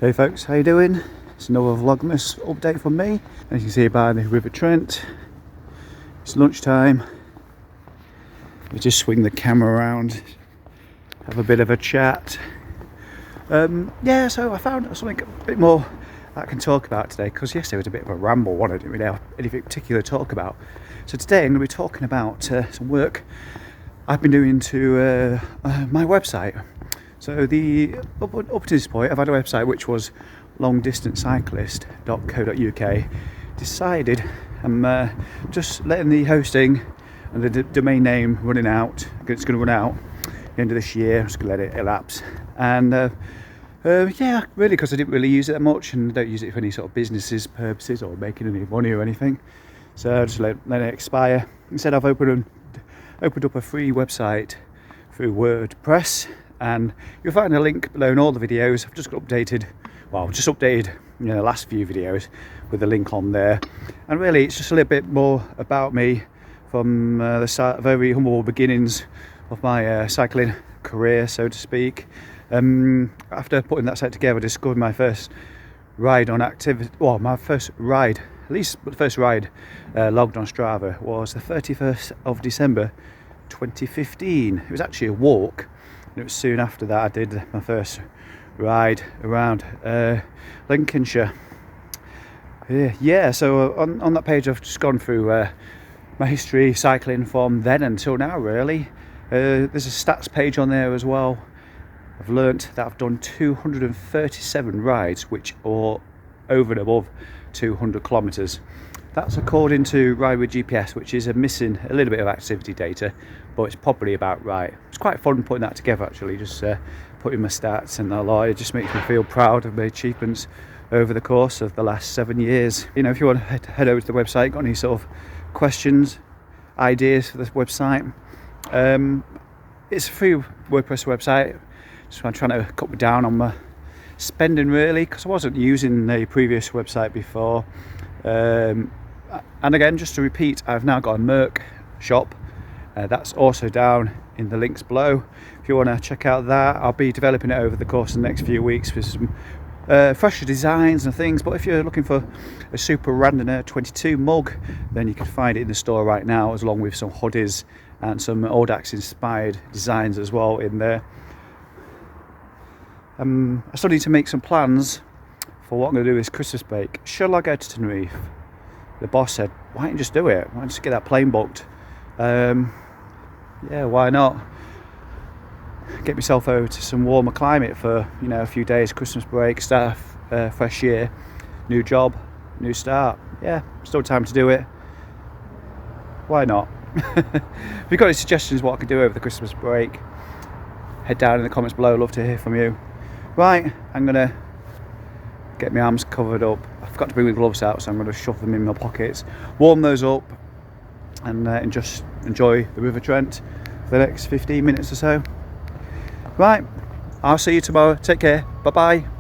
Hey folks, how you doing? It's another Vlogmas update from me. As you can see by the River Trent, it's lunchtime. We just swing the camera around, have a bit of a chat. Yeah, so I found something a bit more I can talk about today, because yesterday was a bit of a ramble one. I didn't really have anything particular to talk about. So today I'm going to be talking about some work I've been doing to my website. So up to this point, I've had a website which was longdistancecyclist.co.uk. Decided I'm just letting the hosting and the domain name running out. It's going to run out at the end of this year. I'm just going to let it elapse. And yeah, really, because I didn't really use it that much, and I don't use it for any sort of businesses purposes or making any money or anything. So I just let it expire. Instead, I've opened up a free website through WordPress, and you'll find a link below in all the videos. I've just updated the last few videos with the link on there. And really, it's just a little bit more about me from the start, very humble beginnings of my cycling career, so to speak. After putting that site together, I discovered my first ride on activity. Well, my first ride, at least the first ride logged on Strava, was the 31st of December 2015. It was actually a walk, and it was soon after that I did my first ride around Lincolnshire. Yeah, so on that page I've just gone through my history cycling from then until now, really. There's a stats page on there as well. I've learnt that I've done 237 rides, which are over and above 200 kilometres. That's according to Ride with GPS, which is missing a little bit of activity data, but it's probably about right. It's quite fun putting that together, actually, just putting my stats and all. It just makes me feel proud of my achievements over the course of the last 7 years. You know, if you want to head over to the website, got any sort of questions, ideas for this website, it's a free WordPress website. So I'm trying to cut down on my spending, really, because I wasn't using the previous website before. And again, just to repeat, I've now got a Merc shop. That's also down in the links below. If you want to check out that, I'll be developing it over the course of the next few weeks with some fresher designs and things. But if you're looking for a Super Randoner 22 mug, then you can find it in the store right now, as along with some hoodies and some Audax inspired designs as well in there. I still need to make some plans for what I'm going to do this Christmas break. Shall I go to Tenerife? The boss said, why don't you just do it? Why don't you just get that plane booked? Yeah, why not? Get myself over to some warmer climate for, you know, a few days, Christmas break, start fresh year, new job, new start. Yeah, still time to do it. Why not? If you've got any suggestions what I could do over the Christmas break, head down in the comments below. I'd love to hear from you. Right, I'm going to get my arms covered up. I forgot to bring the gloves out, so I'm going to shove them in my pockets, warm those up, and just enjoy the River Trent for the next 15 minutes or so. Right, I'll see you tomorrow. Take care. Bye-bye.